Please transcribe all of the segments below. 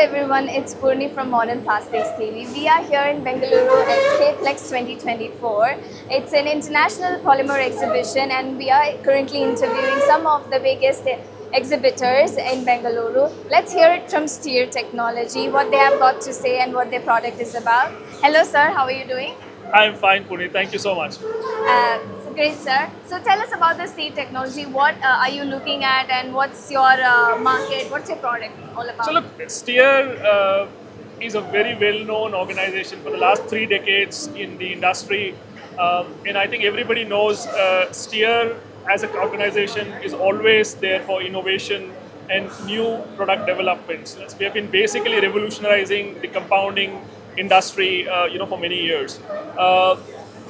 everyone, it's Poorani from Modern Plastics TV. We are here in Bengaluru at KPLEX 2024. It's an international polymer exhibition and we are currently interviewing some of the biggest exhibitors in Bengaluru. Let's hear it from Steer Technology, what they have got to say and what their product is about. Hello sir, how are you doing? I'm fine, Puni. Thank you so much. Great, sir. So tell us about the Steer Technology. What are you looking at and what's your market? What's your product all about? So look, Steer is a very well-known organization for the last 3 decades in the industry. And I think everybody knows Steer as an organization is always there for innovation and new product developments. We have been basically revolutionizing the compounding industry for many years.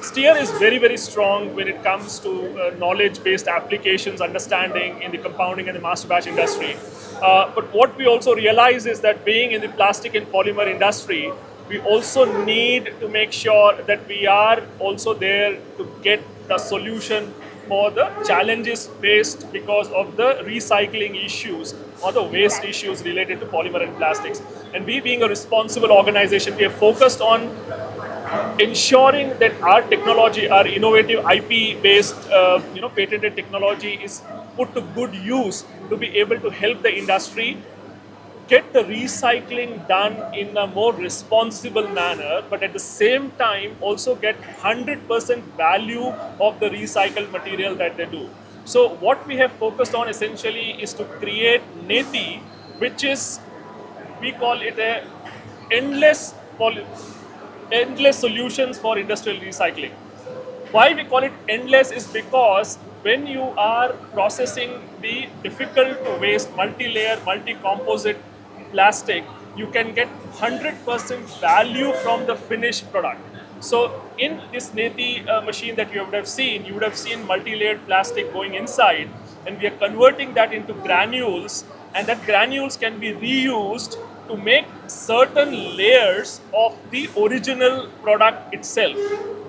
Steer is very, very strong when it comes to knowledge-based applications, understanding in the compounding and the master batch industry. But what we also realize is that being in the plastic and polymer industry, we also need to make sure that we are also there to get the solution for the challenges faced because of the recycling issues or the waste issues related to polymer and plastics. And we being a responsible organization, we are focused on ensuring that our technology, our innovative IP-based, patented technology is put to good use to be able to help the industry get the recycling done in a more responsible manner, but at the same time also get 100% value of the recycled material that they do. So what we have focused on essentially is to create Neti, which is, we call it a endless solutions for industrial recycling. Why we call it endless is because when you are processing the difficult to waste multi-layer, multi-composite plastic, you can get 100% value from the finished product. So in this Neti machine that you would have seen multi-layered plastic going inside, and we are converting that into granules, and that granules can be reused to make certain layers of the original product itself,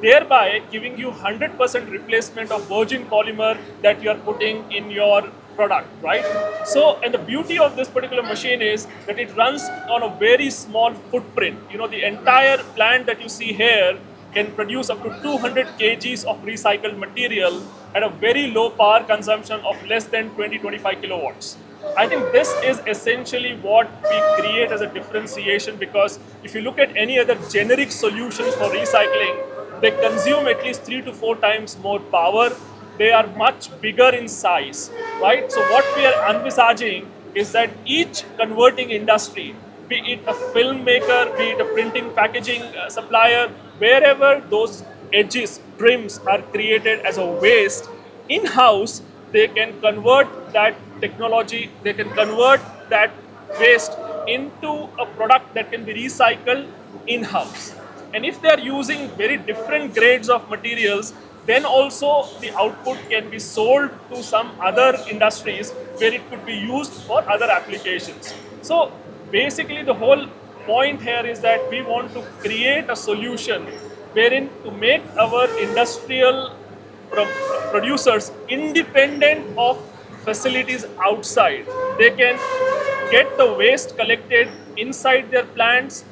thereby giving you 100% replacement of virgin polymer that you are putting in your product, right? So, and the beauty of this particular machine is that it runs on a very small footprint. The entire plant that you see here can produce up to 200 kgs of recycled material at a very low power consumption of less than 20-25 kilowatts. I think this is essentially what we create as a differentiation, because if you look at any other generic solutions for recycling, they consume at least 3 to 4 times more power. They are much bigger in size, right? So what we are envisaging is that each converting industry, be it a filmmaker, be it a printing packaging supplier, wherever those edges, trims are created as a waste, in-house, they can convert that technology, they can convert that waste into a product that can be recycled in-house. And if they are using very different grades of materials, then also the output can be sold to some other industries where it could be used for other applications. So basically the whole point here is that we want to create a solution wherein to make our industrial producers independent of facilities outside. They can get the waste collected inside their plants,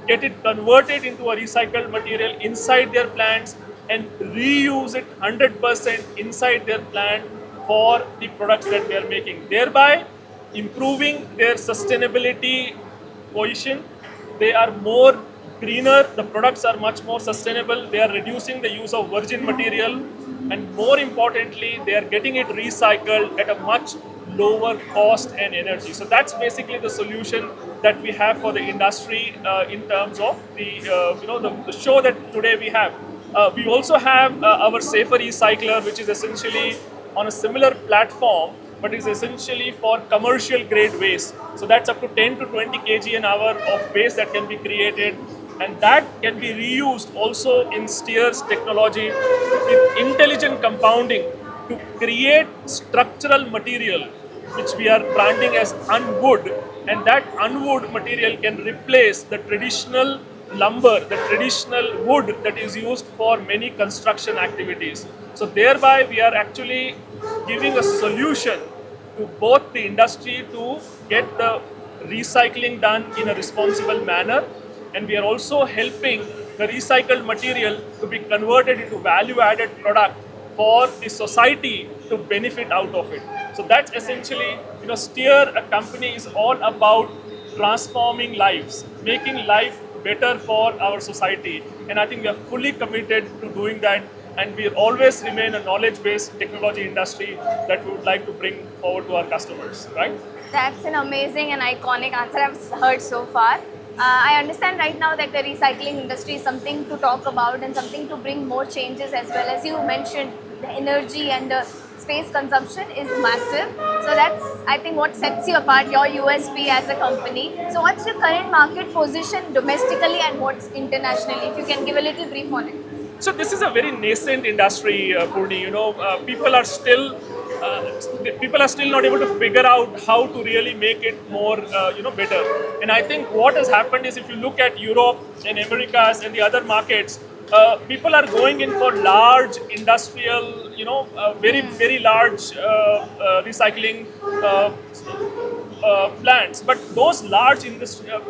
get it converted into a recycled material inside their plants, and reuse it 100% inside their plant for the products that they are making, thereby improving their sustainability position. They are more greener, the products are much more sustainable, they are reducing the use of virgin material, and more importantly, they are getting it recycled at a much lower cost and energy. So that's basically the solution that we have for the industry in terms of the show that today we have. We also have our safer recycler, which is essentially on a similar platform, but is essentially for commercial grade waste. So that's up to 10 to 20 kg an hour of waste that can be created, and that can be reused also in Steer's technology with intelligent compounding to create structural material, which we are branding as unwood, and that unwood material can replace the traditional lumber, the traditional wood that is used for many construction activities. So thereby we are actually giving a solution to both the industry to get the recycling done in a responsible manner, and we are also helping the recycled material to be converted into value-added product for the society to benefit out of it. So that's essentially, Steer a company is all about transforming lives, making life better for our society. And I think we are fully committed to doing that, and we always remain a knowledge-based technology industry that we would like to bring forward to our customers, right? That's an amazing and iconic answer I've heard so far. I understand right now that the recycling industry is something to talk about and something to bring more changes as well. As you mentioned, the energy and the space consumption is massive. So that's, I think, what sets you apart, your USP as a company. So what's your current market position domestically and what's internationally? If you can give a little brief on it. So this is a very nascent industry, Poorani. People are still not able to figure out how to really make it more, better. And I think what has happened is, if you look at Europe and Americas and the other markets, people are going in for large industrial, very large recycling plants. But those large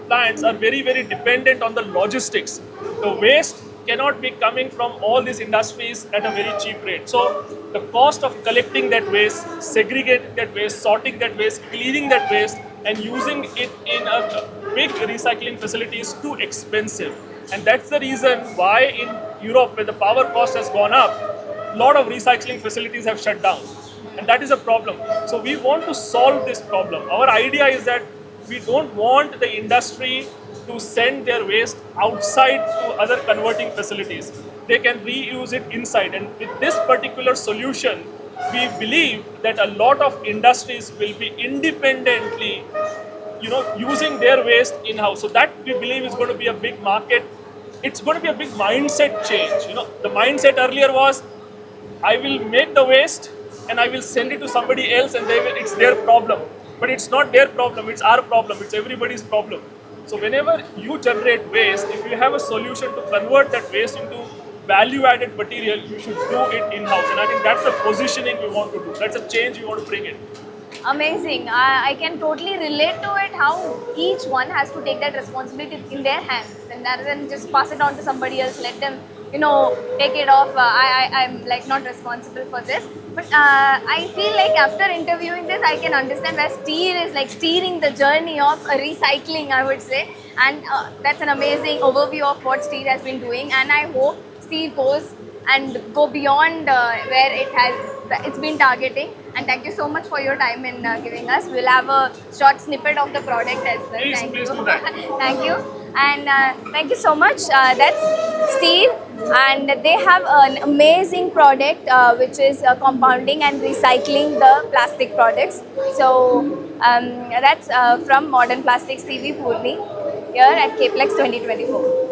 plants are very dependent on the logistics. The waste cannot be coming from all these industries at a very cheap rate. So the cost of collecting that waste, segregating that waste, sorting that waste, cleaning that waste, and using it in a big recycling facility is too expensive. And that's the reason why in Europe, where the power cost has gone up, a lot of recycling facilities have shut down. And that is a problem. So we want to solve this problem. Our idea is that we don't want the industry to send their waste outside to other converting facilities. They can reuse it inside. And with this particular solution, we believe that a lot of industries will be independently, using their waste in-house. So that, we believe, is going to be a big market. It's going to be a big mindset change. The mindset earlier was, I will make the waste and I will send it to somebody else, and it's their problem. But it's not their problem, it's our problem, it's everybody's problem. So whenever you generate waste, if you have a solution to convert that waste into value-added material, you should do it in-house. And I think that's the positioning we want to do. That's a change we want to bring in. Amazing. I can totally relate to it, how each one has to take that responsibility in their hands and rather than just pass it on to somebody else, let them, take it off. I'm like not responsible for this. But I feel like after interviewing this, I can understand where Steer is like steering the journey of recycling, I would say. And that's an amazing overview of what Steer has been doing. And I hope Steer goes and go beyond where it's been targeting. And thank you so much for your time in giving us. We'll have a short snippet of the product as well. Please, thank please you. do that. Thank you. And thank you so much. That's Steer, and they have an amazing product which is compounding and recycling the plastic products. So that's from Modern Plastics TV Poorani here at KPLEX 2024.